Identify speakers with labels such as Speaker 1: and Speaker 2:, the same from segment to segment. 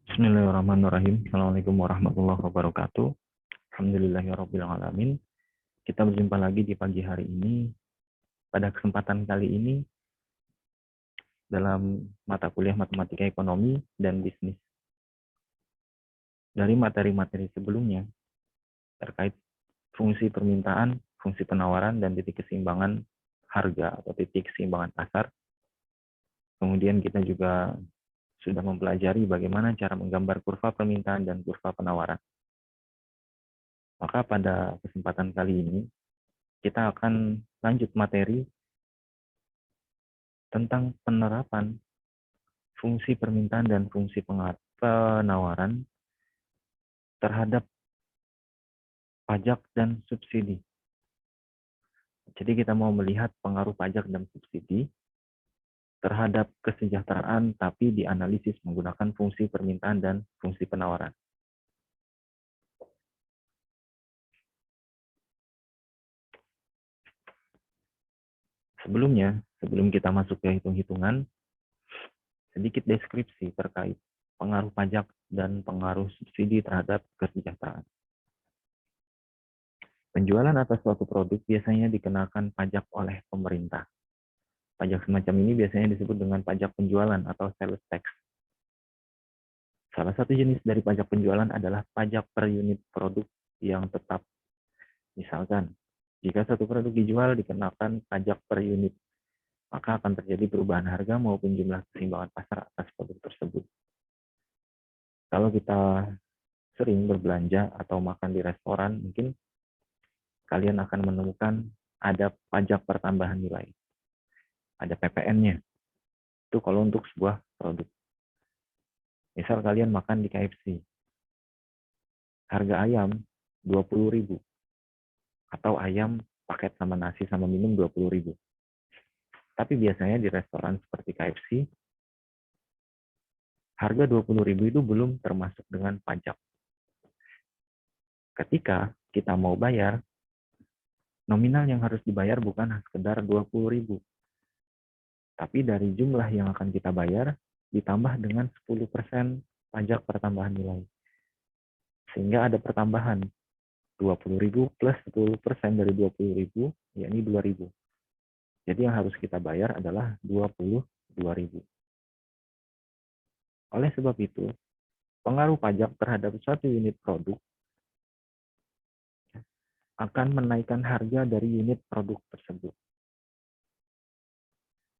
Speaker 1: Bismillahirrahmanirrahim. Assalamualaikum warahmatullahi wabarakatuh. Alhamdulillahirabbil alamin. Kita berjumpa lagi di pagi hari ini. Pada kesempatan kali ini dalam mata kuliah Matematika Ekonomi dan Bisnis. Dari materi-materi sebelumnya terkait fungsi permintaan, fungsi penawaran, dan titik keseimbangan harga atau titik keseimbangan pasar. Kemudian kita juga sudah mempelajari bagaimana cara menggambar kurva permintaan dan kurva penawaran. Maka pada kesempatan kali ini, kita akan lanjut materi tentang penerapan fungsi permintaan dan fungsi penawaran terhadap pajak dan subsidi. Jadi kita mau melihat pengaruh pajak dan subsidi terhadap kesejahteraan, tapi dianalisis menggunakan fungsi permintaan dan fungsi penawaran. Sebelumnya, sebelum kita masuk ke hitung-hitungan, sedikit deskripsi terkait pengaruh pajak dan pengaruh subsidi terhadap kesejahteraan. Penjualan atas suatu produk biasanya dikenakan pajak oleh pemerintah. Pajak semacam ini biasanya disebut dengan pajak penjualan atau sales tax. Salah satu jenis dari pajak penjualan adalah pajak per unit produk yang tetap. Misalkan, jika satu produk dijual dikenakan pajak per unit, maka akan terjadi perubahan harga maupun jumlah keseimbangan pasar atas produk tersebut. Kalau kita sering berbelanja atau makan di restoran, mungkin kalian akan menemukan ada pajak pertambahan nilai. Ada PPN-nya. Itu kalau untuk sebuah produk. Misal kalian makan di KFC. Harga ayam 20.000. Atau ayam paket sama nasi sama minum 20.000. Tapi biasanya di restoran seperti KFC, harga 20.000 itu belum termasuk dengan pajak. Ketika kita mau bayar, nominal yang harus dibayar bukan sekedar 20.000. Tapi dari jumlah yang akan kita bayar, ditambah dengan 10% pajak pertambahan nilai. Sehingga ada pertambahan 20.000 plus 10% dari 20.000, yakni 2.000. Jadi yang harus kita bayar adalah 22.000. Oleh sebab itu, pengaruh pajak terhadap suatu unit produk akan menaikkan harga dari unit produk tersebut.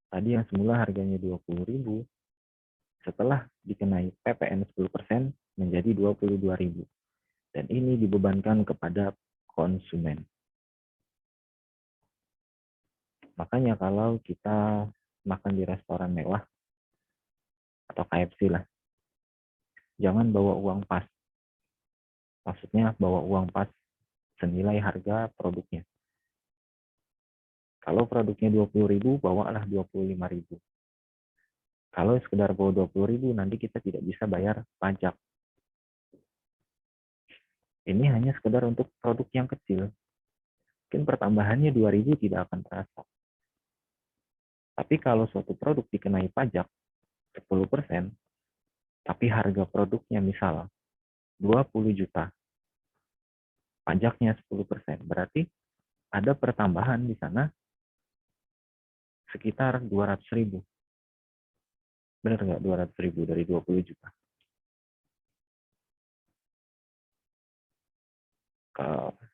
Speaker 1: Tadi yang semula harganya 20.000, setelah dikenai PPN 10% menjadi 22.000. Dan ini dibebankan kepada konsumen. Makanya kalau kita makan di restoran mewah atau KFC lah, jangan bawa uang pas. Maksudnya bawa uang pas senilai harga produknya. Kalau produknya 20.000, bawalah 25.000. Kalau sekedar bawa 20.000, nanti kita tidak bisa bayar pajak. Ini hanya sekedar untuk produk yang kecil. Mungkin pertambahannya 2.000 tidak akan terasa. Tapi kalau suatu produk dikenai pajak 10%, tapi harga produknya misal 20 juta, pajaknya 10%, berarti ada pertambahan di sana sekitar 200.000. Benar nggak 200.000 dari 20 juta?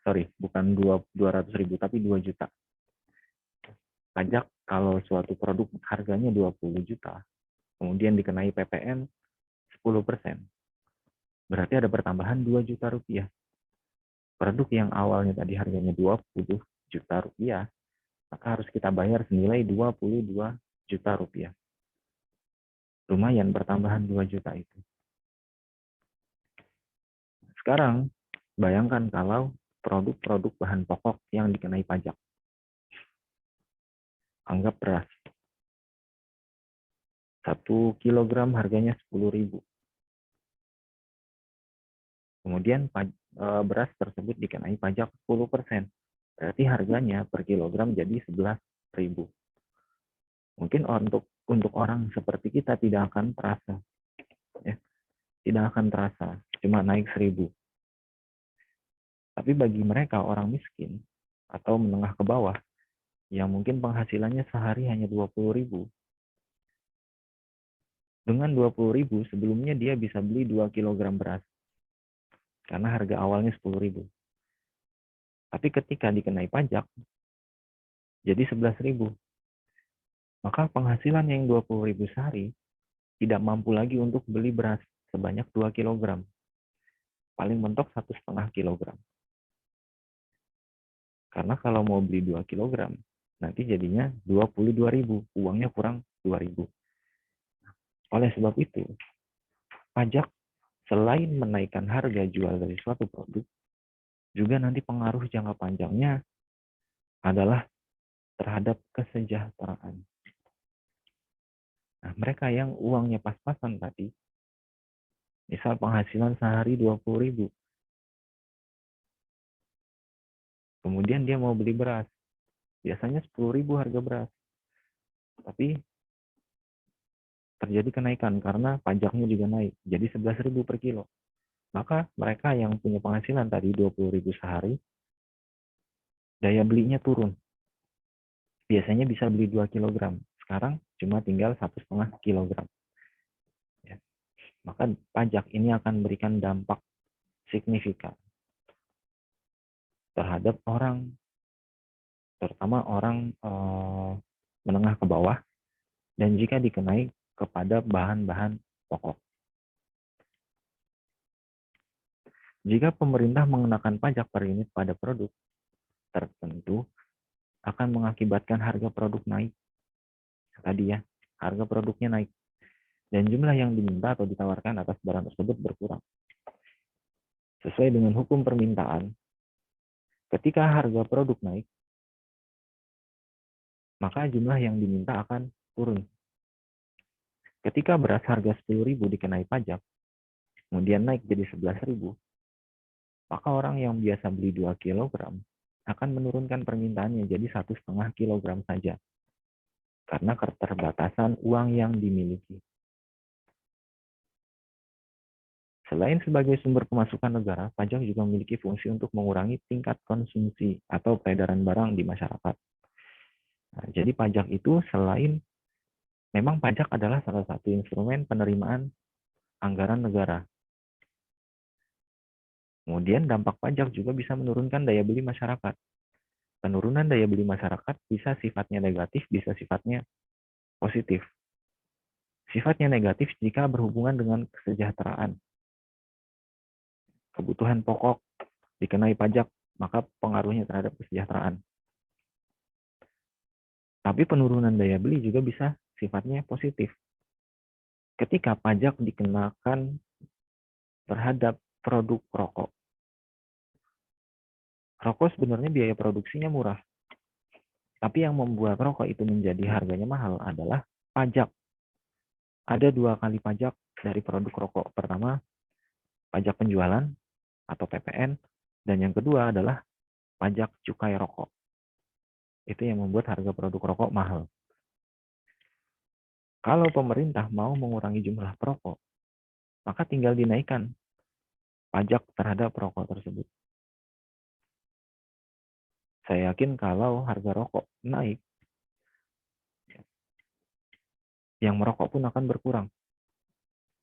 Speaker 1: Sorry, bukan 200.000, tapi 2 juta. Pajak kalau suatu produk harganya 20 juta, kemudian dikenai PPN 10%, berarti ada pertambahan 2 juta rupiah. Produk yang awalnya tadi harganya 20 juta rupiah, maka harus kita bayar senilai 22 juta rupiah. Lumayan pertambahan 2 juta itu. Sekarang, bayangkan kalau produk-produk bahan pokok yang dikenai pajak. Anggap beras. 1 kilogram harganya 10.000. Kemudian beras tersebut dikenai pajak 10%. Berarti harganya per kilogram jadi 11.000. Mungkin untuk orang seperti kita tidak akan terasa. Ya. tidak akan terasa, cuma naik 1.000. Tapi bagi mereka orang miskin atau menengah ke bawah, yang mungkin penghasilannya sehari hanya 20.000, dengan 20.000 sebelumnya dia bisa beli 2 kilogram beras, karena harga awalnya 10.000. Tapi ketika dikenai pajak, jadi 11.000. Maka penghasilan yang 20.000 sehari tidak mampu lagi untuk beli beras sebanyak 2 kilogram. Paling mentok 1,5 kilogram. Karena kalau mau beli 2 kilogram, nanti jadinya 22.000. Uangnya kurang 2.000. Oleh sebab itu, pajak selain menaikkan harga jual dari suatu produk, juga nanti pengaruh jangka panjangnya adalah terhadap kesejahteraan. Nah, mereka yang uangnya pas-pasan tadi, misal penghasilan sehari 20.000, kemudian dia mau beli beras, biasanya 10.000 harga beras, tapi terjadi kenaikan karena pajaknya juga naik, jadi 11.000 per kilo. Maka mereka yang punya penghasilan tadi 20.000 sehari, daya belinya turun. Biasanya bisa beli 2 kilogram, sekarang cuma tinggal 1,5 kilogram. Ya. Maka pajak ini akan memberikan dampak signifikan terhadap orang, terutama orang menengah ke bawah, dan jika dikenai kepada bahan-bahan pokok. Jika pemerintah mengenakan pajak per unit pada produk tertentu, akan mengakibatkan harga produk naik. Tadi ya, harga produknya naik. Dan jumlah yang diminta atau ditawarkan atas barang tersebut berkurang. Sesuai dengan hukum permintaan, ketika harga produk naik, maka jumlah yang diminta akan turun. Ketika beras harga 10.000 dikenai pajak, kemudian naik jadi 11.000, maka orang yang biasa beli 2 kilogram akan menurunkan permintaannya jadi 1,5 kilogram saja, karena keterbatasan uang yang dimiliki. Selain sebagai sumber pemasukan negara, pajak juga memiliki fungsi untuk mengurangi tingkat konsumsi atau peredaran barang di masyarakat. Nah, jadi pajak itu memang pajak adalah salah satu instrumen penerimaan anggaran negara. Kemudian dampak pajak juga bisa menurunkan daya beli masyarakat. Penurunan daya beli masyarakat bisa sifatnya negatif, bisa sifatnya positif. Sifatnya negatif jika berhubungan dengan kesejahteraan. Kebutuhan pokok dikenai pajak, maka pengaruhnya terhadap kesejahteraan. Tapi penurunan daya beli juga bisa sifatnya positif. Ketika pajak dikenakan terhadap produk rokok. Rokok sebenarnya biaya produksinya murah. Tapi yang membuat rokok itu menjadi harganya mahal adalah pajak. Ada 2 kali pajak dari produk rokok. Pertama, pajak penjualan atau PPN. Dan yang kedua adalah pajak cukai rokok. Itu yang membuat harga produk rokok mahal. Kalau pemerintah mau mengurangi jumlah perokok, maka tinggal dinaikkan pajak terhadap rokok tersebut. Saya yakin kalau harga rokok naik, yang merokok pun akan berkurang.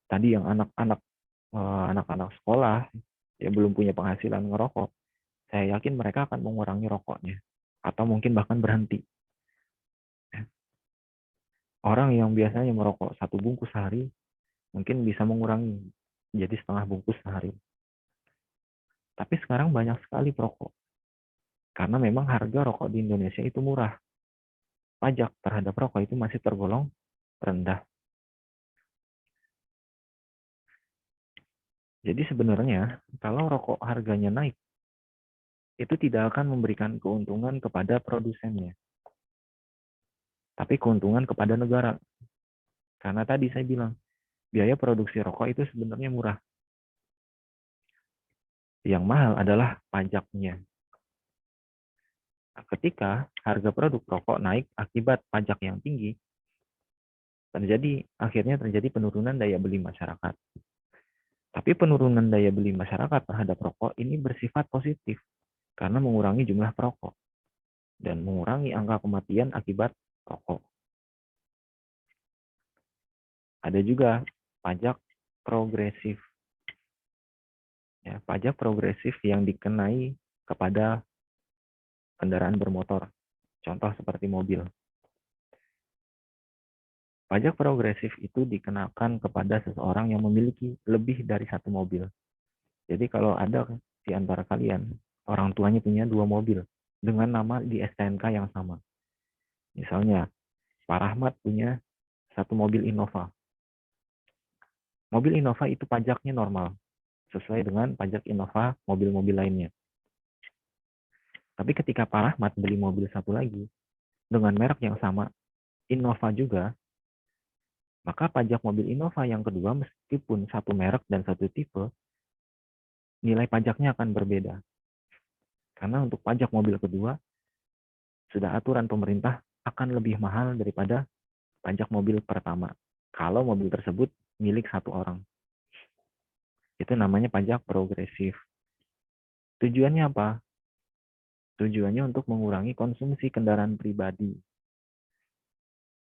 Speaker 1: Tadi yang anak-anak sekolah ya belum punya penghasilan ngerokok, saya yakin mereka akan mengurangi rokoknya atau mungkin bahkan berhenti. Orang yang biasanya merokok 1 bungkus sehari mungkin bisa mengurangi jadi 1/2 bungkus sehari. Tapi sekarang banyak sekali perokok. Karena memang harga rokok di Indonesia itu murah. Pajak terhadap rokok itu masih tergolong rendah. Jadi sebenarnya kalau rokok harganya naik, itu tidak akan memberikan keuntungan kepada produsennya. Tapi keuntungan kepada negara. Karena tadi saya bilang, biaya produksi rokok itu sebenarnya murah. Yang mahal adalah pajaknya. Nah, ketika harga produk rokok naik akibat pajak yang tinggi, akhirnya terjadi penurunan daya beli masyarakat. Tapi penurunan daya beli masyarakat terhadap rokok ini bersifat positif karena mengurangi jumlah perokok dan mengurangi angka kematian akibat rokok. Ada juga pajak progresif. Ya, pajak progresif yang dikenai kepada kendaraan bermotor, contoh seperti mobil. Pajak progresif itu dikenakan kepada seseorang yang memiliki lebih dari satu mobil. Jadi kalau ada di antara kalian, orang tuanya punya 2 mobil dengan nama di STNK yang sama. Misalnya, Pak Rahmat punya satu mobil Innova. Mobil Innova itu pajaknya normal, sesuai dengan pajak Innova mobil-mobil lainnya. Tapi ketika Pak Rahmat beli mobil satu lagi, dengan merek yang sama, Innova juga, maka pajak mobil Innova yang kedua meskipun satu merek dan satu tipe, nilai pajaknya akan berbeda. Karena untuk pajak mobil kedua, sudah aturan pemerintah akan lebih mahal daripada pajak mobil pertama. Kalau mobil tersebut milik satu orang. Itu namanya pajak progresif. Tujuannya apa? Tujuannya untuk mengurangi konsumsi kendaraan pribadi.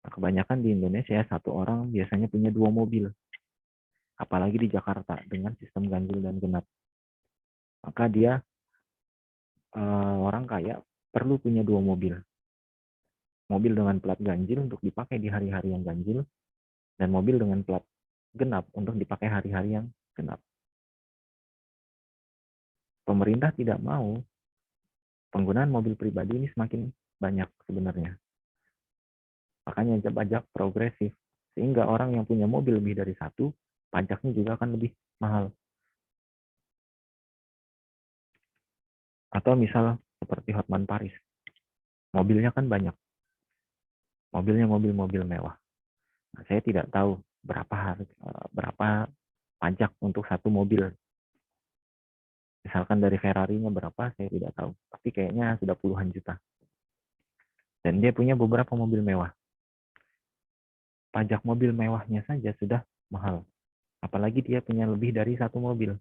Speaker 1: Nah, kebanyakan di Indonesia, satu orang biasanya punya 2 mobil. Apalagi di Jakarta dengan sistem ganjil dan genap. Maka dia orang kaya perlu punya 2 mobil. Mobil dengan plat ganjil untuk dipakai di hari-hari yang ganjil, dan mobil dengan plat genap untuk dipakai hari-hari yang genap. Pemerintah tidak mau penggunaan mobil pribadi ini semakin banyak sebenarnya. Makanya pajak progresif, sehingga orang yang punya mobil lebih dari satu, pajaknya juga akan lebih mahal. Atau misal seperti Hotman Paris, mobilnya kan banyak. Mobilnya mobil-mobil mewah. Nah, saya tidak tahu berapa pajak untuk satu mobil. Misalkan dari Ferrari-nya berapa, saya tidak tahu. Tapi kayaknya sudah puluhan juta. Dan dia punya beberapa mobil mewah. Pajak mobil mewahnya saja sudah mahal. Apalagi dia punya lebih dari satu mobil.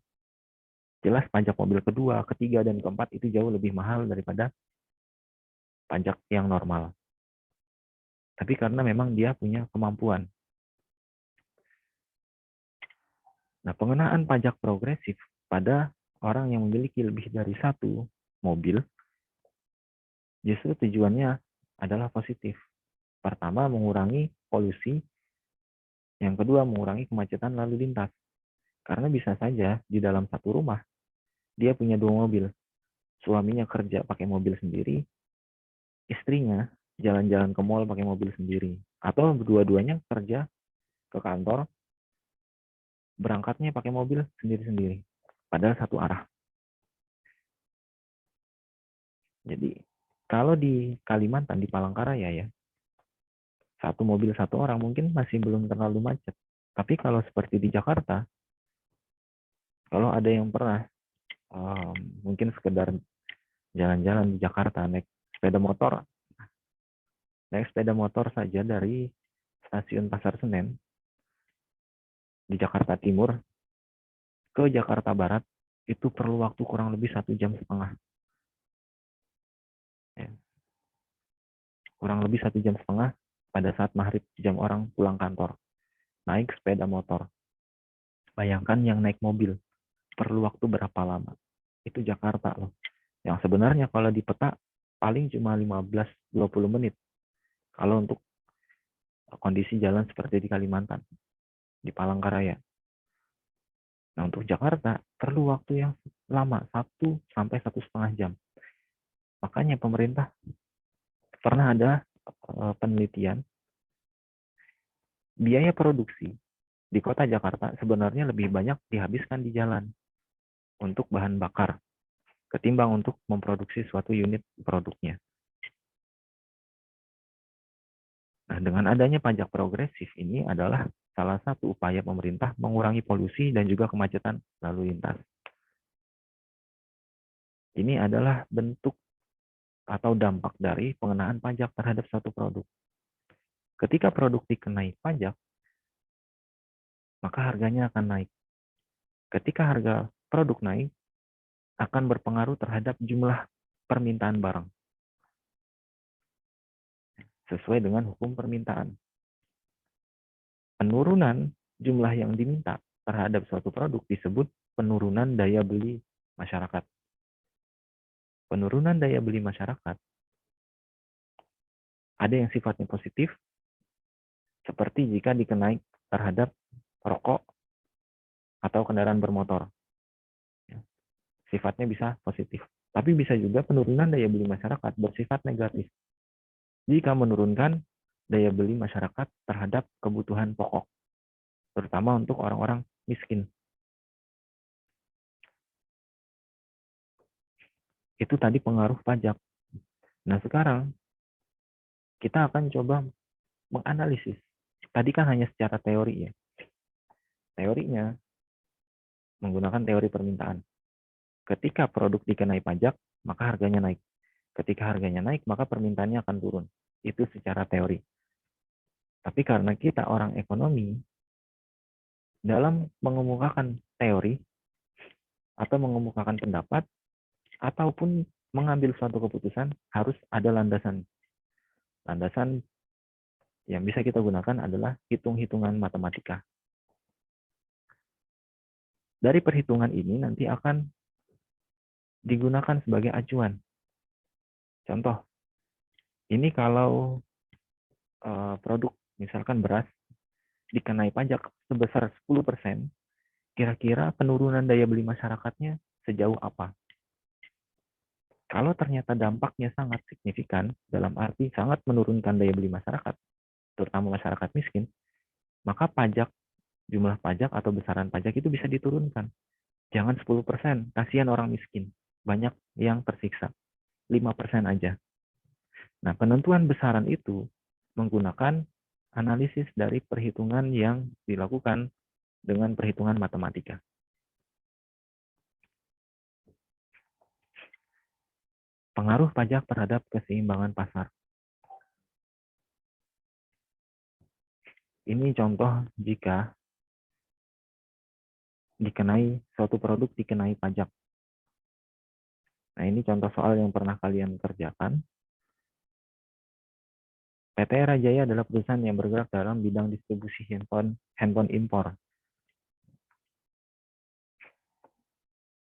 Speaker 1: Jelas pajak mobil kedua, ketiga, dan keempat itu jauh lebih mahal daripada pajak yang normal. Tapi karena memang dia punya kemampuan. Nah, pengenaan pajak progresif pada orang yang memiliki lebih dari satu mobil, justru tujuannya adalah positif. Pertama, mengurangi polusi. Yang kedua, mengurangi kemacetan lalu lintas. Karena bisa saja di dalam satu rumah, dia punya 2 mobil. Suaminya kerja pakai mobil sendiri, istrinya jalan-jalan ke mall pakai mobil sendiri. Atau dua-duanya kerja ke kantor, berangkatnya pakai mobil sendiri-sendiri. Padahal satu arah. Jadi, kalau di Kalimantan, di Palangkaraya ya, satu mobil satu orang mungkin masih belum terlalu macet. Tapi kalau seperti di Jakarta, kalau ada yang pernah mungkin sekedar jalan-jalan di Jakarta naik sepeda motor saja dari stasiun Pasar Senen di Jakarta Timur ke Jakarta Barat itu perlu waktu kurang lebih 1,5 jam. Ya. Kurang lebih 1,5 jam pada saat maghrib, jam orang pulang kantor. Naik sepeda motor. Bayangkan yang naik mobil perlu waktu berapa lama. Itu Jakarta loh. Yang sebenarnya kalau di peta paling cuma 15-20 menit. Kalau untuk kondisi jalan seperti di Kalimantan, di Palangkaraya. Nah, untuk Jakarta perlu waktu yang lama, 1 sampai 1,5 jam. Makanya pemerintah pernah ada penelitian, biaya produksi di kota Jakarta sebenarnya lebih banyak dihabiskan di jalan untuk bahan bakar ketimbang untuk memproduksi suatu unit produknya. Nah, dengan adanya pajak progresif ini adalah salah satu upaya pemerintah mengurangi polusi dan juga kemacetan lalu lintas. Ini adalah bentuk atau dampak dari pengenaan pajak terhadap suatu produk. Ketika produk dikenai pajak, maka harganya akan naik. Ketika harga produk naik, akan berpengaruh terhadap jumlah permintaan barang. Sesuai dengan hukum permintaan. Penurunan jumlah yang diminta terhadap suatu produk disebut penurunan daya beli masyarakat. Penurunan daya beli masyarakat ada yang sifatnya positif, seperti jika dikenai terhadap rokok atau kendaraan bermotor. Sifatnya bisa positif. Tapi bisa juga penurunan daya beli masyarakat bersifat negatif. Jika menurunkan daya beli masyarakat terhadap kebutuhan pokok, terutama untuk orang-orang miskin. Itu tadi pengaruh pajak. Nah, sekarang kita akan coba menganalisis. Tadi kan hanya secara teori ya. Teorinya menggunakan teori permintaan. Ketika produk dikenai pajak, maka harganya naik. Ketika harganya naik, maka permintaannya akan turun. Itu secara teori. Tapi karena kita orang ekonomi, dalam mengemukakan teori atau mengemukakan pendapat, ataupun mengambil suatu keputusan, harus ada landasan. Landasan yang bisa kita gunakan adalah hitung-hitungan matematika. Dari perhitungan ini nanti akan digunakan sebagai acuan. Contoh, ini kalau produk misalkan beras dikenai pajak sebesar 10%, kira-kira penurunan daya beli masyarakatnya sejauh apa? Kalau ternyata dampaknya sangat signifikan, dalam arti sangat menurunkan daya beli masyarakat, terutama masyarakat miskin, maka jumlah pajak atau besaran pajak itu bisa diturunkan. Jangan 10%, kasihan orang miskin. Banyak yang tersiksa. 5% aja. Nah, penentuan besaran itu menggunakan analisis dari perhitungan yang dilakukan dengan perhitungan matematika. Pengaruh pajak terhadap keseimbangan pasar. Ini contoh jika suatu produk dikenai pajak. Nah, ini contoh soal yang pernah kalian kerjakan. PT Era Jaya adalah perusahaan yang bergerak dalam bidang distribusi handphone impor.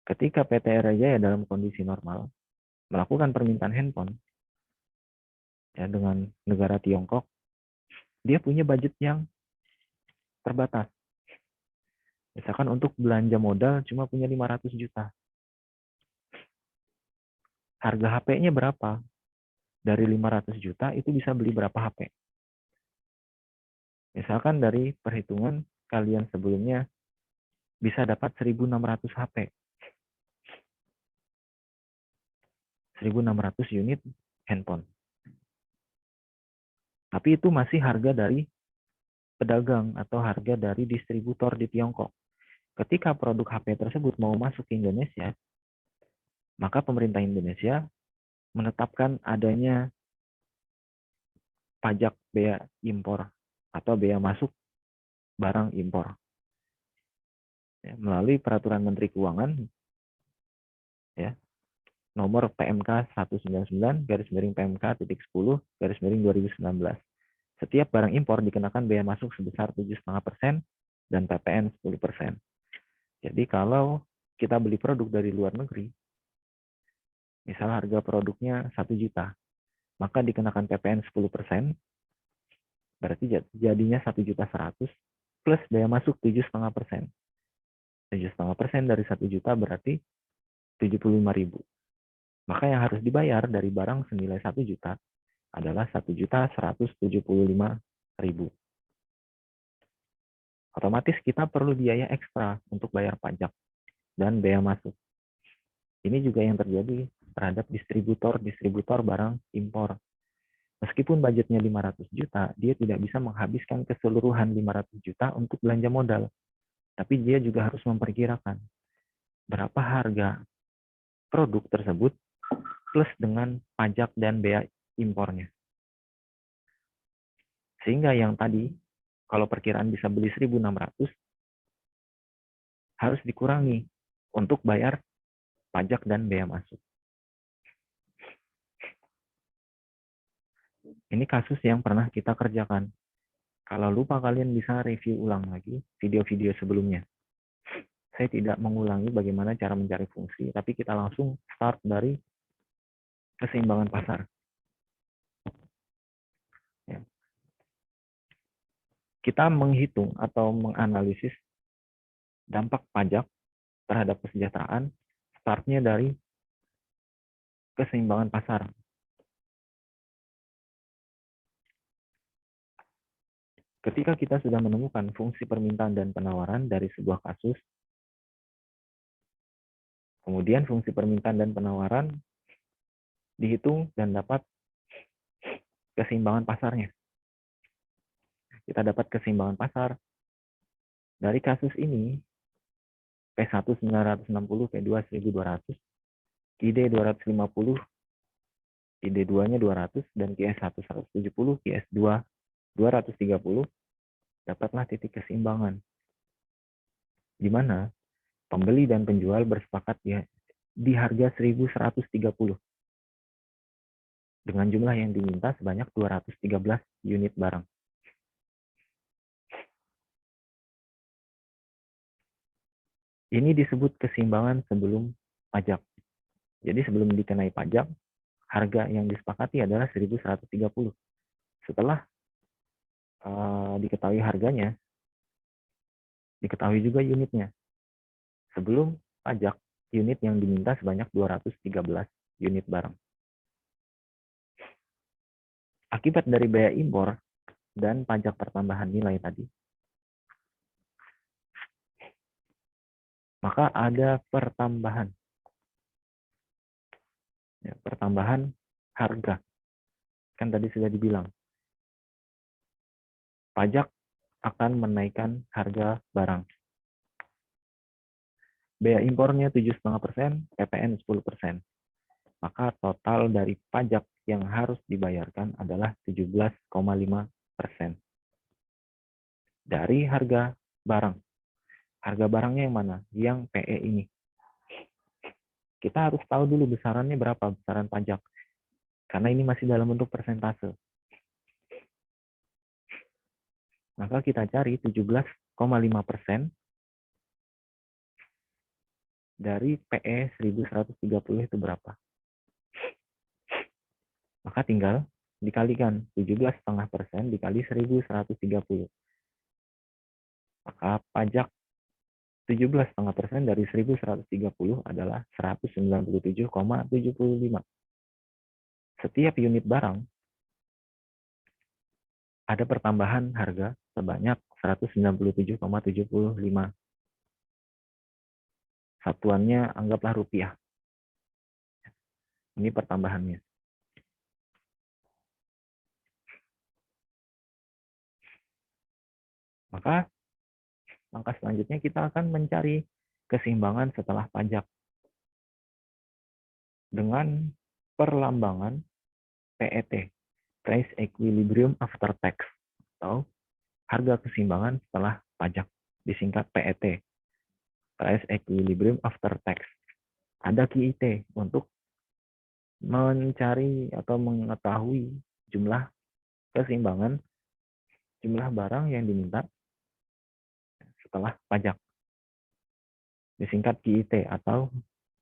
Speaker 1: Ketika PT Era Jaya dalam kondisi normal melakukan permintaan handphone ya dengan negara Tiongkok, dia punya budget yang terbatas. Misalkan untuk belanja modal cuma punya 500 juta. Harga HP-nya berapa? Dari 500 juta itu bisa beli berapa HP? Misalkan dari perhitungan kalian sebelumnya bisa dapat 1.600 HP. 1.600 unit handphone. Tapi itu masih harga dari pedagang atau harga dari distributor di Tiongkok. Ketika produk HP tersebut mau masuk ke Indonesia, maka pemerintah Indonesia menetapkan adanya pajak bea impor atau bea masuk barang impor. Ya, melalui peraturan Menteri Keuangan ya, nomor PMK 199 /PMK.10/2019. Setiap barang impor dikenakan bea masuk sebesar 7,5% dan PPN 10%. Jadi kalau kita beli produk dari luar negeri, misal harga produknya 1 juta, maka dikenakan PPN 10%, berarti jadinya 1.100.000 plus bea masuk 7,5%. 7,5% dari 1 juta berarti 75.000. Maka yang harus dibayar dari barang senilai 1 juta adalah 1.175.000. Otomatis kita perlu biaya ekstra untuk bayar pajak dan bea masuk. Ini juga yang terjadi terhadap distributor barang impor. Meskipun budgetnya 500 juta, dia tidak bisa menghabiskan keseluruhan 500 juta untuk belanja modal. Tapi dia juga harus memperkirakan berapa harga produk tersebut plus dengan pajak dan bea impornya. Sehingga yang tadi, kalau perkiraan bisa beli 1.600, harus dikurangi untuk bayar pajak dan bea masuk. Ini kasus yang pernah kita kerjakan. Kalau lupa, kalian bisa review ulang lagi video-video sebelumnya. Saya tidak mengulangi bagaimana cara mencari fungsi, tapi kita langsung start dari keseimbangan pasar. Ya. Kita menghitung atau menganalisis dampak pajak terhadap kesejahteraan, startnya dari keseimbangan pasar. Ketika kita sudah menemukan fungsi permintaan dan penawaran dari sebuah kasus, kemudian fungsi permintaan dan penawaran dihitung dan dapat keseimbangan pasarnya. Kita dapat keseimbangan pasar dari kasus ini, P1 960, P2 1200, QID 250, QID 2-nya 200, dan QS1 170, QS2 230, dapatlah titik keseimbangan, di mana pembeli dan penjual bersepakat di harga 1130 dengan jumlah yang diminta sebanyak 213 unit barang. Ini disebut keseimbangan sebelum pajak. Jadi sebelum dikenai pajak, harga yang disepakati adalah 1130. Setelah diketahui harganya, diketahui juga unitnya. Sebelum pajak, unit yang diminta sebanyak 213 unit barang. Akibat dari biaya impor dan pajak pertambahan nilai tadi, maka ada pertambahan. Ya, pertambahan harga. Kan tadi sudah dibilang, pajak akan menaikkan harga barang. Biaya impornya 7,5%, PPN 10%. Maka total dari pajak yang harus dibayarkan adalah 17,5% dari harga barang. Harga barangnya yang mana? Yang PE ini. Kita harus tahu dulu besarannya berapa, besaran pajak. Karena ini masih dalam bentuk persentase. Maka kita cari 17,5% dari PE 1130 itu berapa. Maka tinggal dikalikan 17,5% dikali 1130. Maka pajak 17,5% dari 1130 adalah 197,75. Setiap unit barang ada pertambahan harga sebanyak 197,75. Satuannya anggaplah rupiah. Ini pertambahannya. Maka langkah selanjutnya kita akan mencari keseimbangan setelah pajak dengan perlambangan PET, Price Equilibrium After Tax, atau harga keseimbangan setelah pajak, disingkat PET, Price Equilibrium After Tax. Ada QIT untuk mencari atau mengetahui jumlah keseimbangan, jumlah barang yang diminta setelah pajak, disingkat QIT atau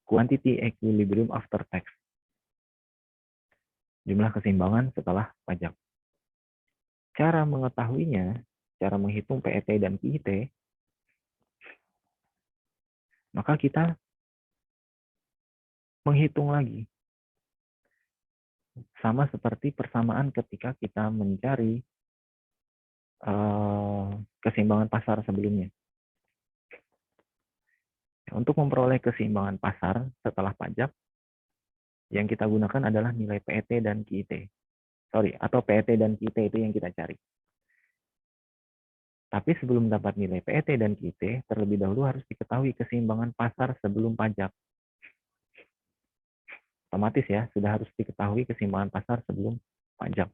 Speaker 1: Quantity Equilibrium After Tax, jumlah keseimbangan setelah pajak. Cara mengetahuinya, cara menghitung PET dan QIT, maka kita menghitung lagi. Sama seperti persamaan ketika kita mencari keseimbangan pasar sebelumnya. Untuk memperoleh keseimbangan pasar setelah pajak, yang kita gunakan adalah nilai PET dan QIT. Atau PET dan QIT itu yang kita cari. Tapi sebelum dapat nilai PET dan QIT, terlebih dahulu harus diketahui keseimbangan pasar sebelum pajak. Otomatis ya, sudah harus diketahui keseimbangan pasar sebelum pajak.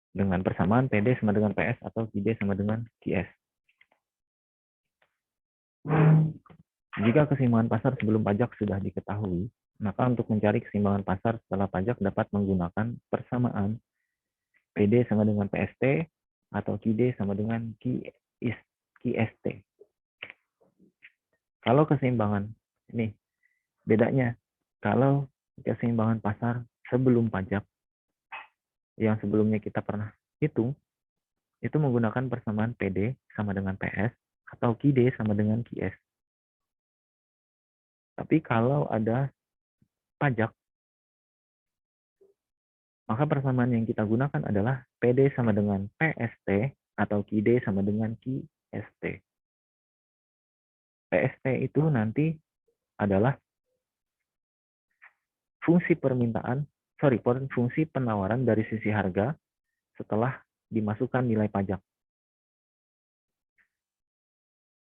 Speaker 1: Dengan persamaan PD sama dengan PS atau QD sama dengan QS. Jika keseimbangan pasar sebelum pajak sudah diketahui, maka untuk mencari keseimbangan pasar setelah pajak dapat menggunakan persamaan PD sama dengan PST atau QD sama dengan QST. Kalau keseimbangan, ini bedanya. Kalau keseimbangan pasar sebelum pajak, yang sebelumnya kita pernah hitung, itu menggunakan persamaan PD sama dengan PS atau QD sama dengan QS. Tapi kalau ada pajak, maka persamaan yang kita gunakan adalah PD sama dengan PST atau QD sama dengan QST. PST itu nanti adalah fungsi penawaran dari sisi harga setelah dimasukkan nilai pajak.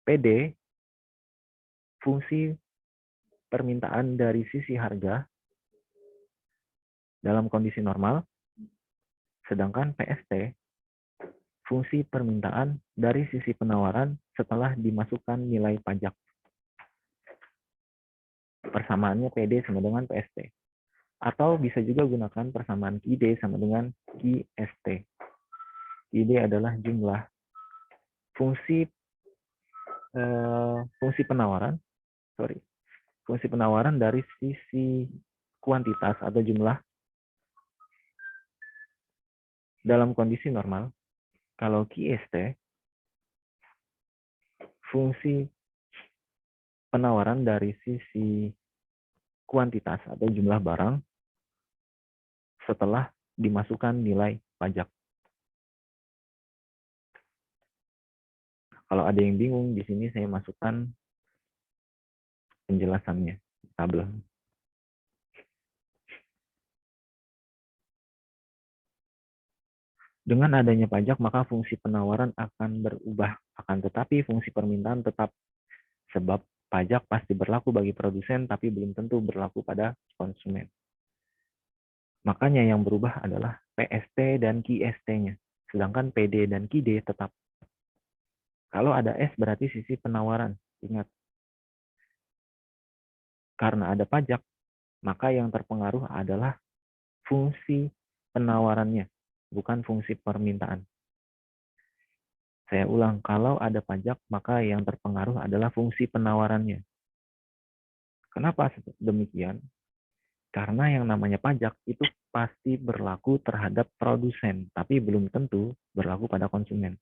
Speaker 1: PD, fungsi permintaan dari sisi harga dalam kondisi normal, sedangkan PST, fungsi permintaan dari sisi penawaran setelah dimasukkan nilai pajak. Persamaannya PD sama dengan PST. Atau bisa juga gunakan persamaan QD sama dengan QST. QD adalah jumlah fungsi penawaran dari sisi kuantitas atau jumlah dalam kondisi normal. Kalau QST, fungsi penawaran dari sisi kuantitas atau jumlah barang setelah dimasukkan nilai pajak. Kalau ada yang bingung, di sini saya masukkan penjelasannya, tabel. Dengan adanya pajak, maka fungsi penawaran akan berubah. Akan tetapi fungsi permintaan tetap, sebab pajak pasti berlaku bagi produsen, tapi belum tentu berlaku pada konsumen. Makanya yang berubah adalah PST dan QST-nya. Sedangkan PD dan QD tetap. Kalau ada S berarti sisi penawaran. Ingat, karena ada pajak, maka yang terpengaruh adalah fungsi penawarannya, bukan fungsi permintaan. Saya ulang, kalau ada pajak, maka yang terpengaruh adalah fungsi penawarannya. Kenapa demikian? Karena yang namanya pajak itu pasti berlaku terhadap produsen, tapi belum tentu berlaku pada konsumen.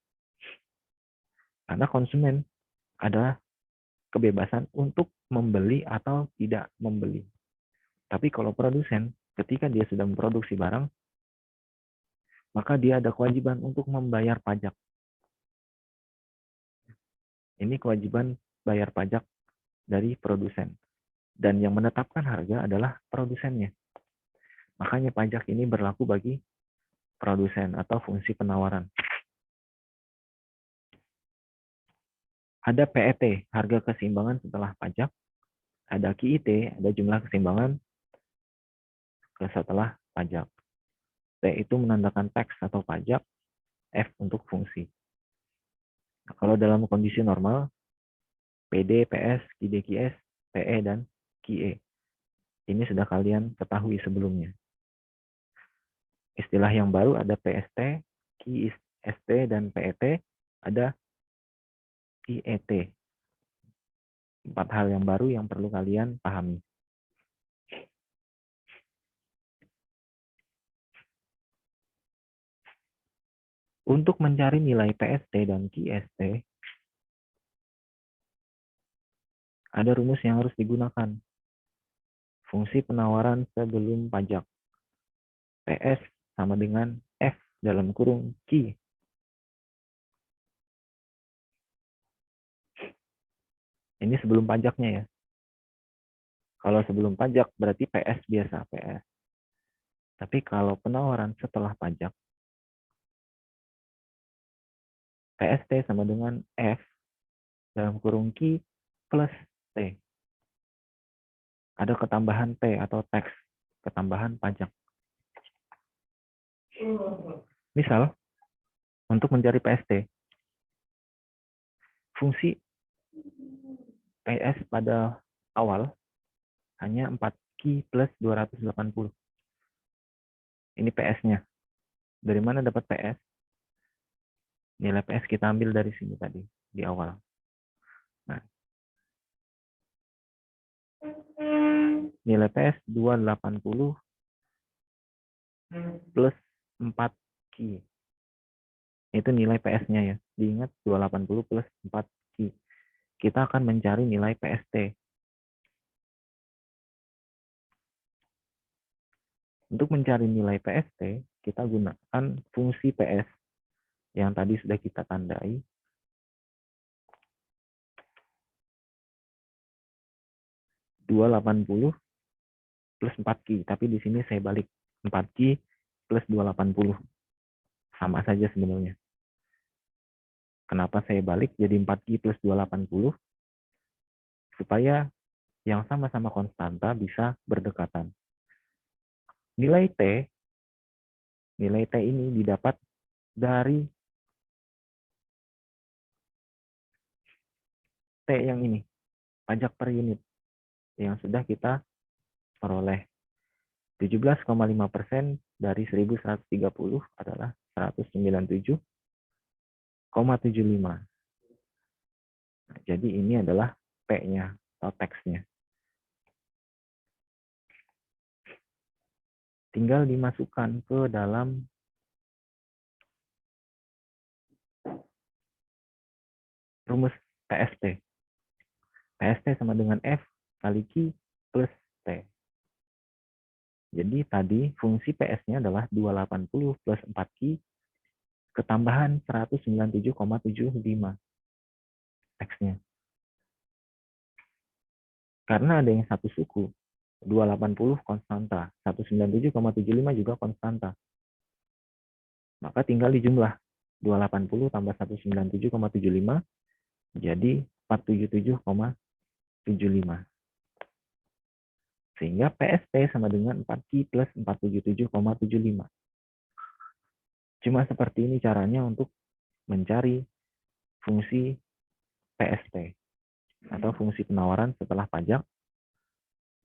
Speaker 1: Karena konsumen adalah kebebasan untuk membeli atau tidak membeli. Tapi kalau produsen, ketika dia sudah memproduksi barang, maka dia ada kewajiban untuk membayar pajak. Ini kewajiban bayar pajak dari produsen. Dan yang menetapkan harga adalah produsennya. Makanya pajak ini berlaku bagi produsen atau fungsi penawaran. Ada PET, harga keseimbangan setelah pajak. Ada QIT, ada jumlah keseimbangan setelah pajak. T itu menandakan tax atau pajak, F untuk fungsi. Nah, kalau dalam kondisi normal, PD, PS, QD, QS, PE, dan QE. Ini sudah kalian ketahui sebelumnya. Istilah yang baru ada PST, QST, dan PET, ada QET. 4 hal yang baru yang perlu kalian pahami. Untuk mencari nilai PST dan QST, ada rumus yang harus digunakan. Fungsi penawaran sebelum pajak. PS sama dengan F dalam kurung Q. Ini sebelum pajaknya ya. Kalau sebelum pajak berarti PS biasa, PS. Tapi kalau penawaran setelah pajak, PST sama dengan F dalam kurung Q plus T. Ada ketambahan T atau tax, ketambahan pajak. Misal, untuk mencari PST, fungsi PS pada awal hanya 4Q plus 280. Ini PS-nya. Dari mana dapat PS? Nilai PS kita ambil dari sini tadi, di awal. Nah, nilai PS 280 plus 4Q. Itu nilai PS-nya ya. Diingat 280 plus 4Q. Kita akan mencari nilai PST. Untuk mencari nilai PST, kita gunakan fungsi PS yang tadi sudah kita tandai. (280) plus 4Q. Tapi di sini saya balik 4Q plus 280. Sama saja sebenarnya. Kenapa saya balik jadi 4Q plus 280? Supaya yang sama-sama konstanta bisa berdekatan. Nilai T ini didapat dari T yang ini, pajak per unit, yang sudah kita peroleh. 17,5% dari 1130 adalah 197,75. Nah, jadi ini adalah P-nya atau teksnya. Tinggal dimasukkan ke dalam rumus PST. PST sama dengan F kali Q plus T. Jadi tadi fungsi PS-nya adalah 280 plus 4Q ketambahan 197,75 teksnya. Karena ada yang satu suku, 280 konstanta, 197,75 juga konstanta. Maka tinggal dijumlah 280 tambah 197,75 jadi 477,75. Sehingga PST sama dengan 4Q plus 477,75. Cuma seperti ini caranya untuk mencari fungsi PST atau fungsi penawaran setelah pajak.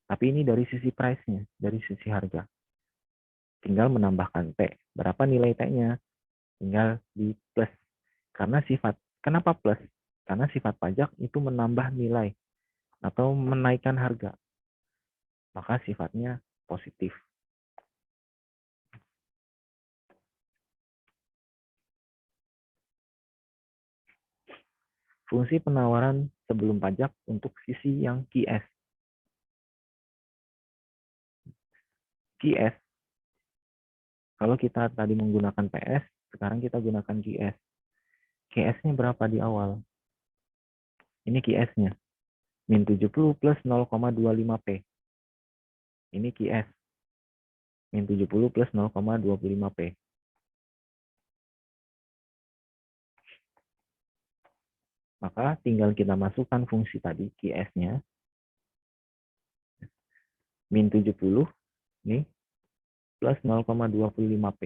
Speaker 1: Tapi ini dari sisi price-nya, dari sisi harga. Tinggal menambahkan T. Berapa nilai T-nya? Tinggal di plus. Karena kenapa plus? Karena sifat pajak itu menambah nilai atau menaikkan harga. Maka sifatnya positif. Fungsi penawaran sebelum pajak untuk sisi yang QS. QS, kalau kita tadi menggunakan PS, sekarang kita gunakan QS. QS-nya berapa di awal? Ini QS-nya. Min 70 plus 0,25P. Ini QS. Min 70 plus 0,25P. Maka tinggal kita masukkan fungsi tadi, QS-nya. Min 70, nih, plus 0,25P.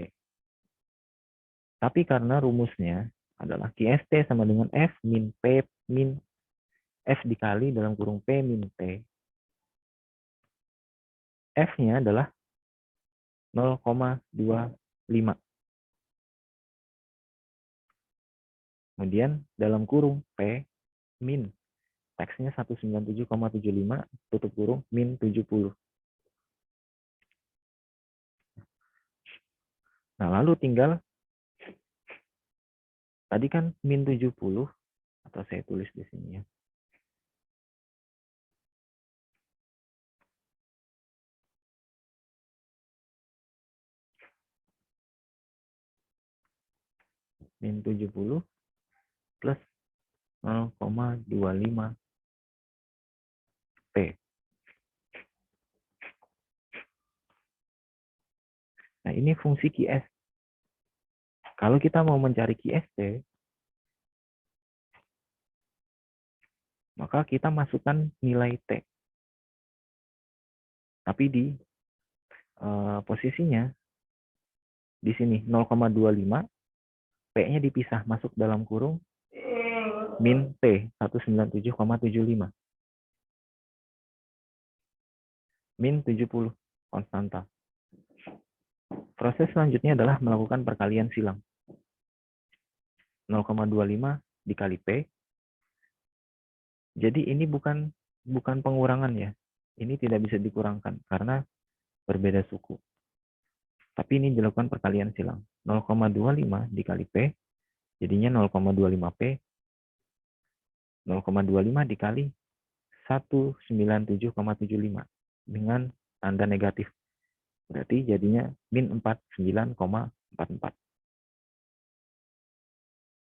Speaker 1: Tapi karena rumusnya adalah QST sama dengan F min P min F dikali dalam kurung P min T. F-nya adalah 0,25. Kemudian dalam kurung P min teksnya 197,75 tutup kurung min 70. Nah, lalu tinggal tadi kan min 70 atau saya tulis di sini ya. Min 70 plus 0,25 P. Nah, ini fungsi QS. Kalau kita mau mencari QST, maka kita masukkan nilai T. Tapi di posisinya di sini 0,25, P-nya dipisah masuk dalam kurung min T 197,75. min 70 konstanta. Proses selanjutnya adalah melakukan perkalian silang. 0,25 dikali P. Jadi ini bukan pengurangan ya. Ini tidak bisa dikurangkan karena berbeda suku. Tapi ini dilakukan perkalian silang. 0,25 dikali P, jadinya 0,25P. 0,25 dikali 197,75 dengan tanda negatif. Berarti jadinya min 49,44.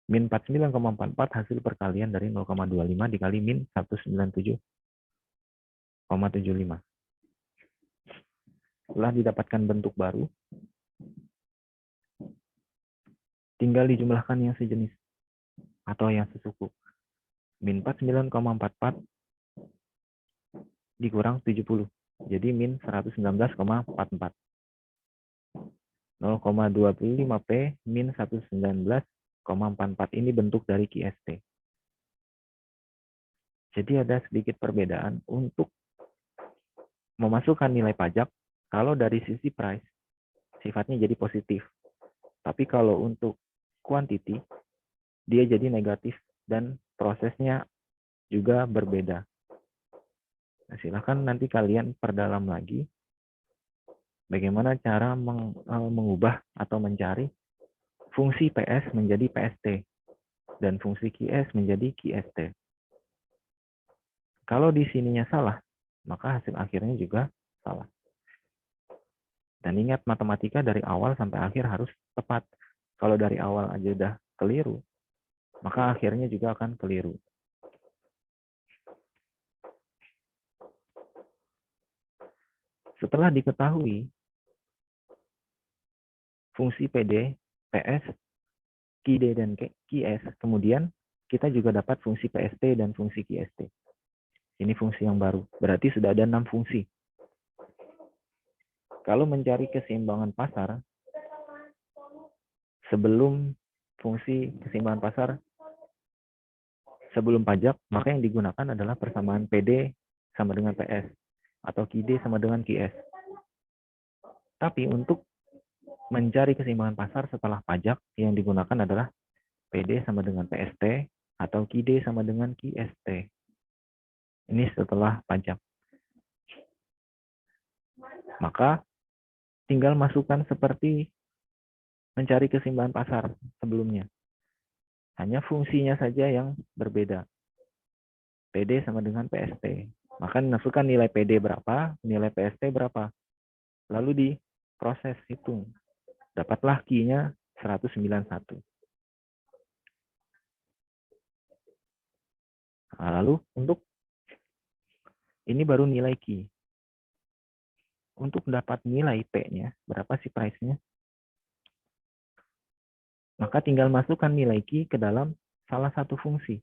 Speaker 1: Min 49,44 hasil perkalian dari 0,25 dikali min 197,75. Setelah didapatkan bentuk baru, tinggal dijumlahkan yang sejenis atau yang sesuku. Min 49,44 dikurang 70. Jadi min 119,44. 0,25P min 119,44 ini bentuk dari QST. Jadi ada sedikit perbedaan untuk memasukkan nilai pajak. Kalau dari sisi price, sifatnya jadi positif. Tapi kalau untuk quantity, dia jadi negatif dan prosesnya juga berbeda. Nah, silakan nanti kalian perdalam lagi bagaimana cara mengubah atau mencari fungsi PS menjadi PST dan fungsi QS menjadi QST. Kalau di sininya salah, maka hasil akhirnya juga salah. Dan ingat, matematika dari awal sampai akhir harus tepat. Kalau dari awal aja udah keliru, maka akhirnya juga akan keliru. Setelah diketahui fungsi PD, PS, QD, dan QS, kemudian kita juga dapat fungsi PST dan fungsi QST. Ini fungsi yang baru. Berarti sudah ada 6 fungsi. Kalau mencari keseimbangan pasar, sebelum fungsi keseimbangan pasar, sebelum pajak, maka yang digunakan adalah persamaan PD sama dengan PS, atau QD sama dengan QS. Tapi untuk mencari keseimbangan pasar setelah pajak, yang digunakan adalah PD sama dengan PST, atau QD sama dengan QST. Ini setelah pajak. Maka tinggal masukkan seperti mencari keseimbangan pasar sebelumnya. Hanya fungsinya saja yang berbeda. PD sama dengan PST. Maka masukkan nilai PD berapa, nilai PST berapa. Lalu diproses, hitung. Dapatlah Q-nya 191. Nah, lalu untuk ini baru nilai Q. Untuk dapat nilai P-nya, berapa sih price-nya? Maka tinggal masukkan nilai Q ke dalam salah satu fungsi.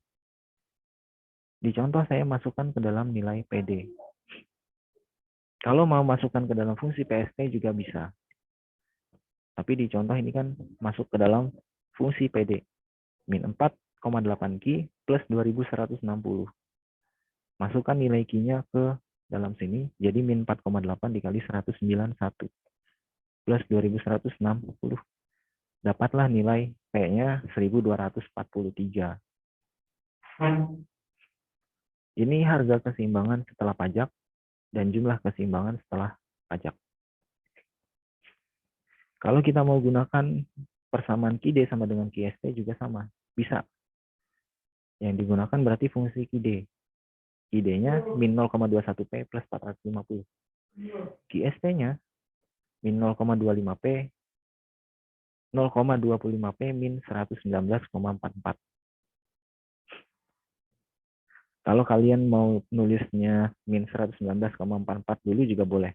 Speaker 1: Di contoh saya masukkan ke dalam nilai PD. Kalau mau masukkan ke dalam fungsi PST juga bisa. Tapi di contoh ini kan masuk ke dalam fungsi PD. Min 4,8 Q plus 2160. Masukkan nilai Q-nya ke dalam sini, jadi min 4,8 dikali 191 plus 2160. Dapatlah nilai P-nya 1243. Ini harga keseimbangan setelah pajak dan jumlah keseimbangan setelah pajak. Kalau kita mau gunakan persamaan QD sama dengan QST juga sama, bisa. Yang digunakan berarti fungsi QD. QD-nya min 0,21P plus 450. QST-nya min 0,25P, 0,25P min 119,44. Kalau kalian mau nulisnya min 119,44 dulu juga boleh.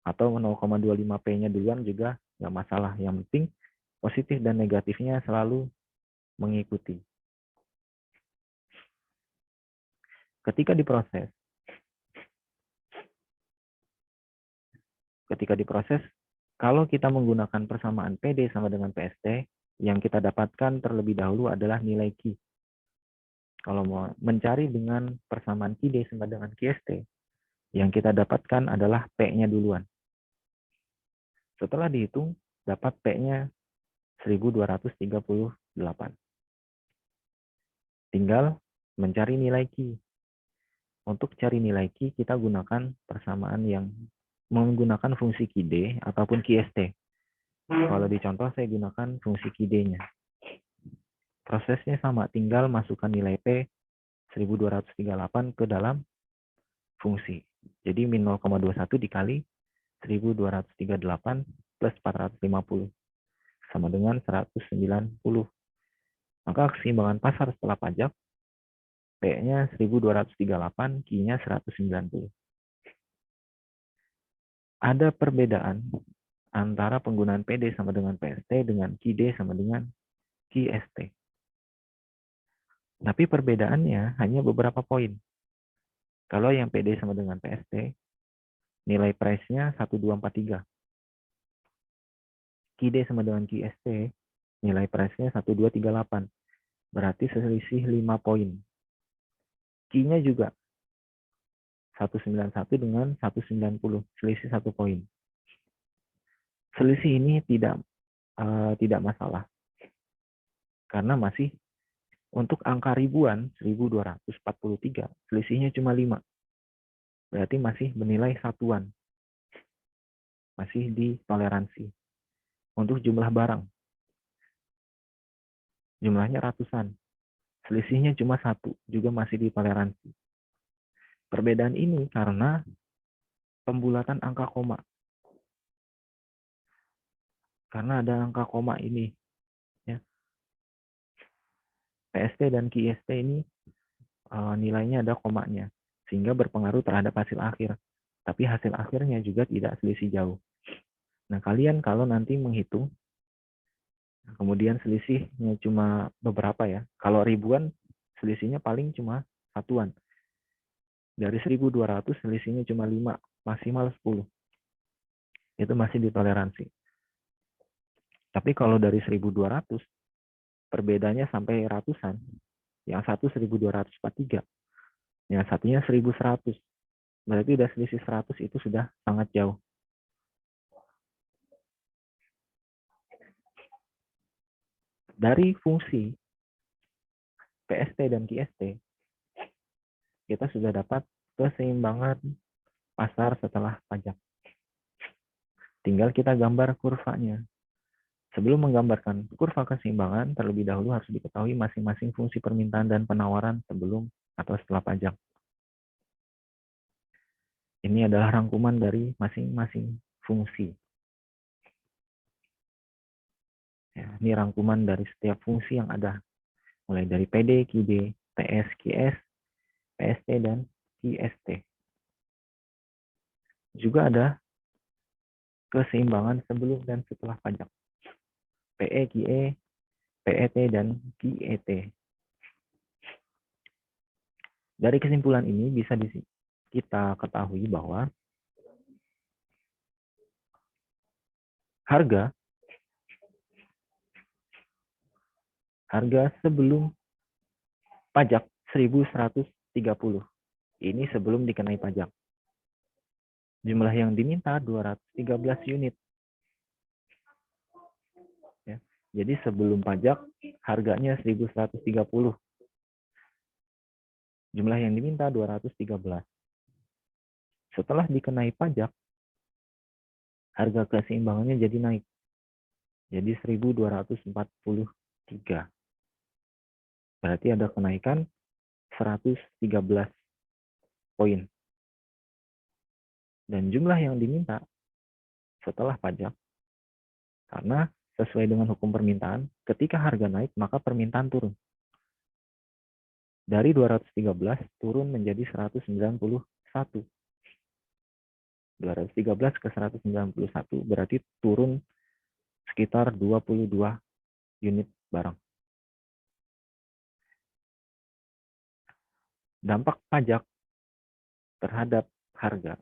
Speaker 1: Atau 0,25P-nya duluan juga nggak masalah. Yang penting positif dan negatifnya selalu mengikuti. Ketika diproses, kalau kita menggunakan persamaan PD sama dengan PST, yang kita dapatkan terlebih dahulu adalah nilai Q. Kalau mau mencari dengan persamaan QD sama dengan QST, Yang kita dapatkan adalah P-nya duluan. Setelah dihitung, dapat P-nya 1238. Tinggal mencari nilai Q. Untuk cari nilai Q, kita gunakan persamaan yang menggunakan fungsi QD ataupun QST. Kalau di contoh, saya gunakan fungsi QD-nya. Prosesnya sama, tinggal masukkan nilai P 1238 ke dalam fungsi. Jadi min 0,21 dikali 1238 plus 450 sama dengan 190. Maka keseimbangan pasar setelah pajak, P-nya 1238, Q-nya 190. Ada perbedaan antara penggunaan PD sama dengan PST dengan QD sama dengan QST. Tapi perbedaannya hanya beberapa poin. Kalau yang PD sama dengan PST, nilai price-nya 1243. QD sama dengan QST, nilai price-nya 1238. Berarti selisih 5 poin. Q-nya juga 191 dengan 190, selisih 1 poin. Selisih ini tidak masalah. Karena masih untuk angka ribuan 1243, selisihnya cuma 5. Berarti masih bernilai satuan. Masih di toleransi. Untuk jumlah barang, jumlahnya ratusan. Selisihnya cuma 1, juga masih di toleransi. Perbedaan ini karena pembulatan angka koma. Karena ada angka koma ini, ya. PST dan QST ini nilainya ada komanya, sehingga berpengaruh terhadap hasil akhir. Tapi hasil akhirnya juga tidak selisih jauh. Nah, kalian kalau nanti menghitung, kemudian selisihnya cuma beberapa ya. Kalau ribuan, selisihnya paling cuma satuan. Dari 1200, selisihnya cuma 5, maksimal 10. Itu masih ditoleransi. Tapi kalau dari 1200, perbedaannya sampai ratusan. Yang satu 1243, yang satunya 1100. Berarti udah selisih 100, itu sudah sangat jauh. Dari fungsi PST dan QST, kita sudah dapat keseimbangan pasar setelah pajak. Tinggal kita gambar kurvanya. Sebelum menggambarkan kurva keseimbangan, terlebih dahulu harus diketahui masing-masing fungsi permintaan dan penawaran sebelum atau setelah pajak. Ini adalah rangkuman dari masing-masing fungsi. Ya, ini rangkuman dari setiap fungsi yang ada, mulai dari PD, QD, PS, QS, PST, dan QST. Juga ada keseimbangan sebelum dan setelah pajak. PE, QE, PET, dan QET. Dari kesimpulan ini bisa kita ketahui bahwa harga sebelum pajak 1130. Ini sebelum dikenai pajak. Jumlah yang diminta 213 unit. Ya. Jadi sebelum pajak harganya 1130. Jumlah yang diminta 213. Setelah dikenai pajak, harga keseimbangannya jadi naik. Jadi 1243. Berarti ada kenaikan 113 poin. Dan jumlah yang diminta setelah pajak, karena sesuai dengan hukum permintaan, ketika harga naik, maka permintaan turun. Dari 213 turun menjadi 191. 213 ke 191 berarti turun sekitar 22 unit barang. Dampak pajak terhadap harga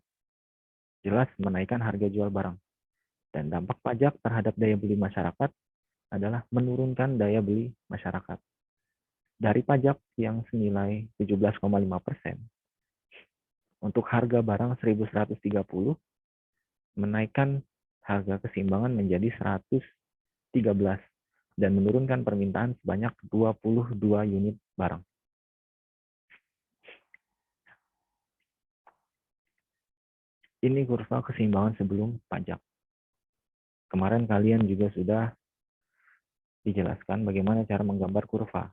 Speaker 1: jelas menaikkan harga jual barang. Dan dampak pajak terhadap daya beli masyarakat adalah menurunkan daya beli masyarakat. Dari pajak yang senilai 17,5%, Untuk harga barang 1130, menaikkan harga keseimbangan menjadi 113 dan menurunkan permintaan sebanyak 22 unit barang. Ini kurva keseimbangan sebelum pajak. Kemarin kalian juga sudah dijelaskan bagaimana cara menggambar kurva.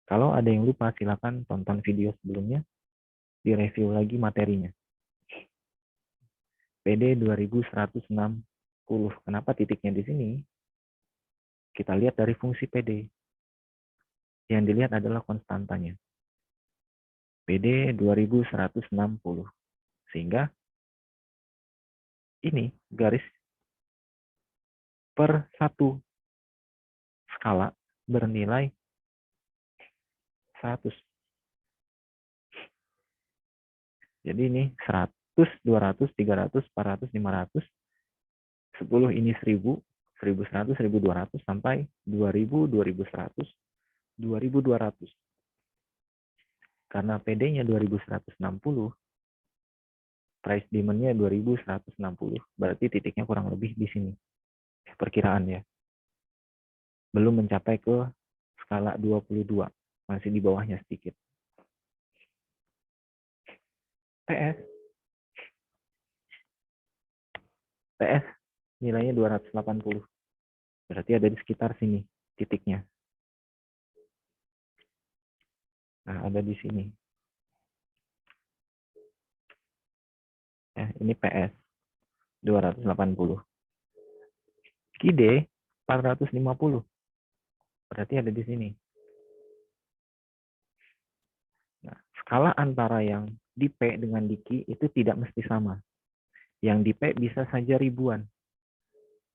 Speaker 1: Kalau ada yang lupa, silakan tonton video sebelumnya, direview lagi materinya. PD 2160. Kenapa titiknya di sini? Kita lihat dari fungsi PD. Yang dilihat adalah konstantanya. PD 2160. Sehingga ini garis per satu skala bernilai 100. Jadi ini 100, 200, 300, 400, 500, 10 ini 1000, 1100, 1200 sampai 2000, 2100, 2200. Karena PD-nya 2160, price demand-nya 2160, berarti titiknya kurang lebih di sini. Perkiraan ya. Belum mencapai ke skala 22, masih di bawahnya sedikit. PS nilainya 280. Berarti ada di sekitar sini titiknya. Nah, ada di sini. Ini PS 280. KID 450. Berarti ada di sini. Nah, skala antara yang di P dengan di Q itu tidak mesti sama. Yang di P bisa saja ribuan.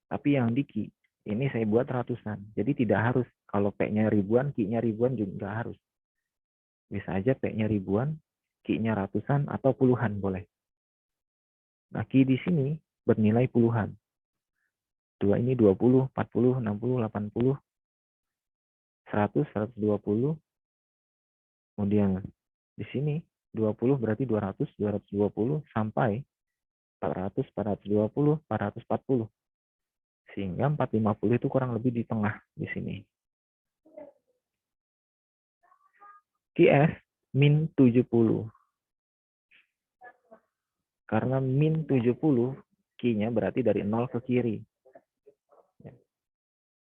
Speaker 1: Tapi yang di Q ini saya buat ratusan. Jadi tidak harus kalau P-nya ribuan, Q-nya ribuan juga nggak harus. Bisa aja P-nya ribuan, Q-nya ratusan atau puluhan boleh. Nah, Q di sini bernilai puluhan. Dua ini 20, 40, 60, 80, 100, 120. Kemudian di sini 20 berarti 200, 220 sampai 400, 420, 440. Sehingga 450 itu kurang lebih di tengah di sini. QS min 70. Karena min 70, Q-nya berarti dari 0 ke kiri.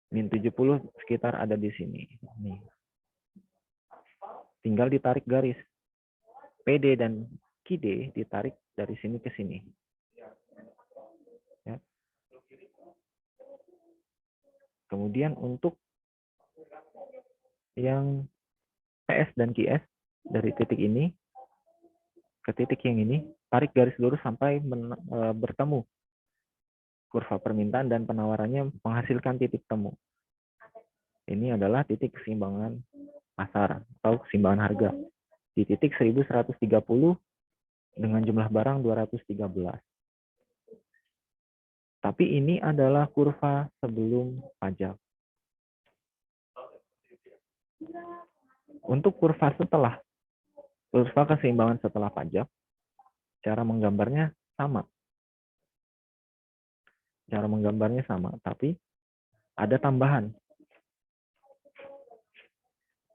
Speaker 1: Min 70 sekitar ada di sini. Nih. Tinggal ditarik garis. PD dan QD ditarik dari sini ke sini. Ya. Kemudian untuk yang PS dan QS dari titik ini ke titik yang ini, tarik garis lurus sampai bertemu. Kurva permintaan dan penawarannya menghasilkan titik temu. Ini adalah titik keseimbangan pasar atau keseimbangan harga. Di titik 1130 dengan jumlah barang 213. Tapi ini adalah kurva sebelum pajak. Untuk kurva setelah, kurva keseimbangan setelah pajak, cara menggambarnya sama. Cara menggambarnya sama, tapi ada tambahan.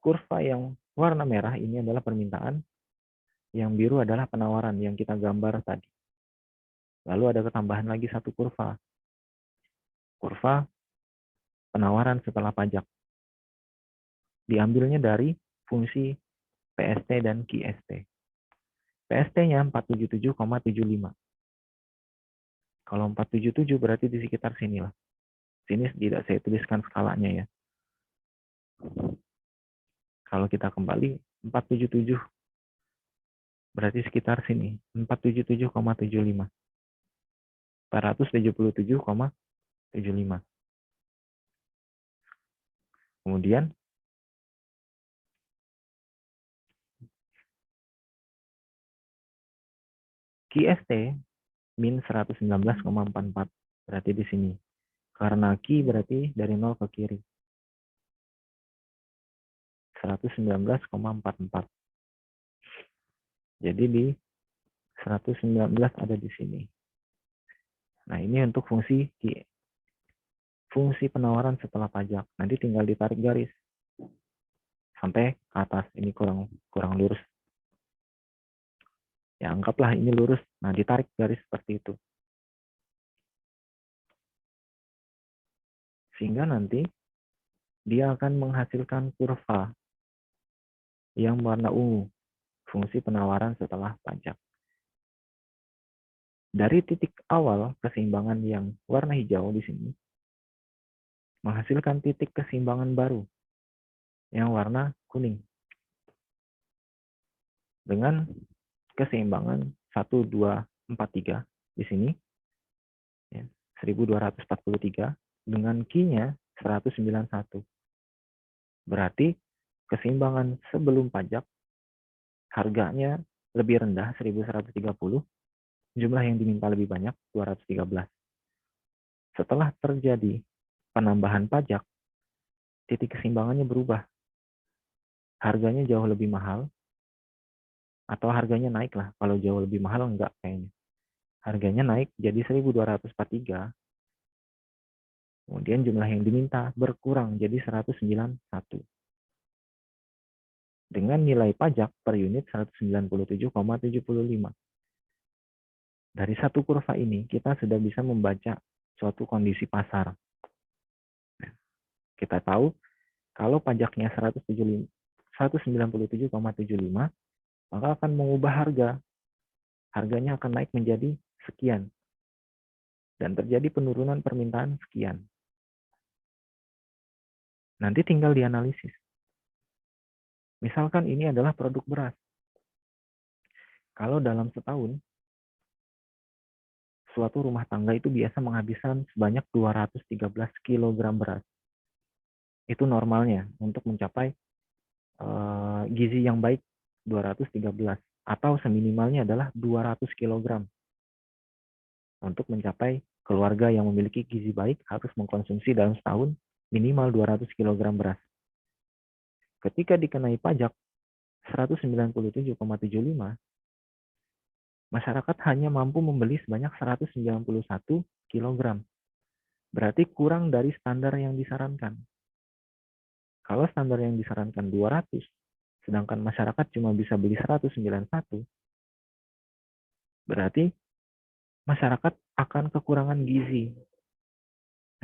Speaker 1: Kurva yang warna merah ini adalah permintaan, yang biru adalah penawaran yang kita gambar tadi. Lalu ada ketambahan lagi satu kurva. Kurva penawaran setelah pajak. Diambilnya dari fungsi PST dan QST. PST-nya 477,75. Kalau 477 berarti di sekitar sinilah. Sini tidak saya tuliskan skalanya ya. Kalau kita kembali 477 berarti sekitar sini 477,75. 477,75. Kemudian QST min 119,44 berarti di sini. Karena Q berarti dari 0 ke kiri. 119,44. Jadi di 119 ada di sini. Nah, ini untuk fungsi penawaran setelah pajak. Nanti tinggal ditarik garis sampai ke atas. Ini kurang lurus. Ya, anggaplah ini lurus. Nah, ditarik garis seperti itu. Sehingga nanti dia akan menghasilkan kurva yang warna ungu, fungsi penawaran setelah pajak. Dari titik awal keseimbangan yang warna hijau di sini, menghasilkan titik keseimbangan baru yang warna kuning. Dengan keseimbangan 1, 2, 4, 3 di sini, ya, 1243, dengan Q-nya 191. Berarti keseimbangan sebelum pajak, harganya lebih rendah, 1130, jumlah yang diminta lebih banyak, 213. Setelah terjadi penambahan pajak, titik keseimbangannya berubah. Harganya jauh lebih mahal, atau harganya naik lah. Kalau jauh lebih mahal, enggak kayaknya. Harganya naik jadi 1243. Kemudian jumlah yang diminta berkurang jadi 191. Dengan nilai pajak per unit 197,75. Dari satu kurva ini, kita sudah bisa membaca suatu kondisi pasar. Kita tahu, kalau pajaknya 197,75, maka akan mengubah harga. Harganya akan naik menjadi sekian. Dan terjadi penurunan permintaan sekian. Nanti tinggal dianalisis. Misalkan ini adalah produk beras. Kalau dalam setahun, suatu rumah tangga itu biasa menghabiskan sebanyak 213 kg beras. Itu normalnya untuk mencapai gizi yang baik 213. Atau seminimalnya adalah 200 kg. Untuk mencapai keluarga yang memiliki gizi baik harus mengkonsumsi dalam setahun minimal 200 kg beras. Ketika dikenai pajak 197,75, masyarakat hanya mampu membeli sebanyak 191 kg. Berarti kurang dari standar yang disarankan. Kalau standar yang disarankan 200, sedangkan masyarakat cuma bisa beli 191, berarti masyarakat akan kekurangan gizi.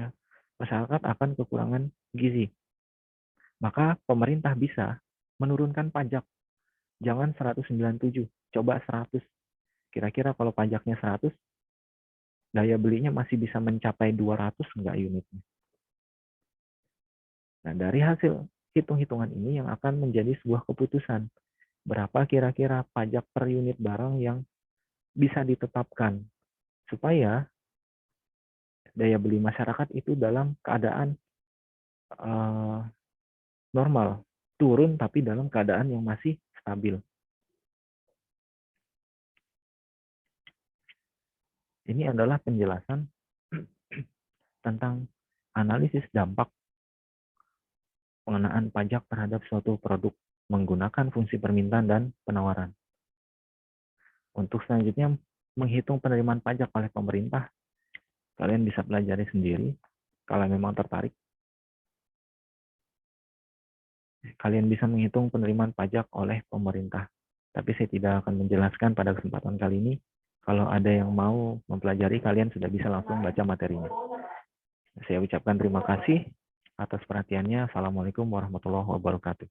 Speaker 1: Ya, masyarakat akan kekurangan gizi. Maka pemerintah bisa menurunkan pajak. Jangan 197, coba 100. Kira-kira kalau pajaknya 100, daya belinya masih bisa mencapai 200 enggak unitnya. Nah, dari hasil hitung-hitungan ini yang akan menjadi sebuah keputusan. Berapa kira-kira pajak per unit barang yang bisa ditetapkan. Supaya daya beli masyarakat itu dalam keadaan normal. Turun tapi dalam keadaan yang masih stabil. Ini adalah penjelasan tentang analisis dampak pengenaan pajak terhadap suatu produk menggunakan fungsi permintaan dan penawaran. Untuk selanjutnya, menghitung penerimaan pajak oleh pemerintah, kalian bisa pelajari sendiri kalau memang tertarik. Kalian bisa menghitung penerimaan pajak oleh pemerintah. Tapi saya tidak akan menjelaskan pada kesempatan kali ini. Kalau ada yang mau mempelajari, kalian sudah bisa langsung baca materinya. Saya ucapkan terima kasih atas perhatiannya. Assalamualaikum warahmatullahi wabarakatuh.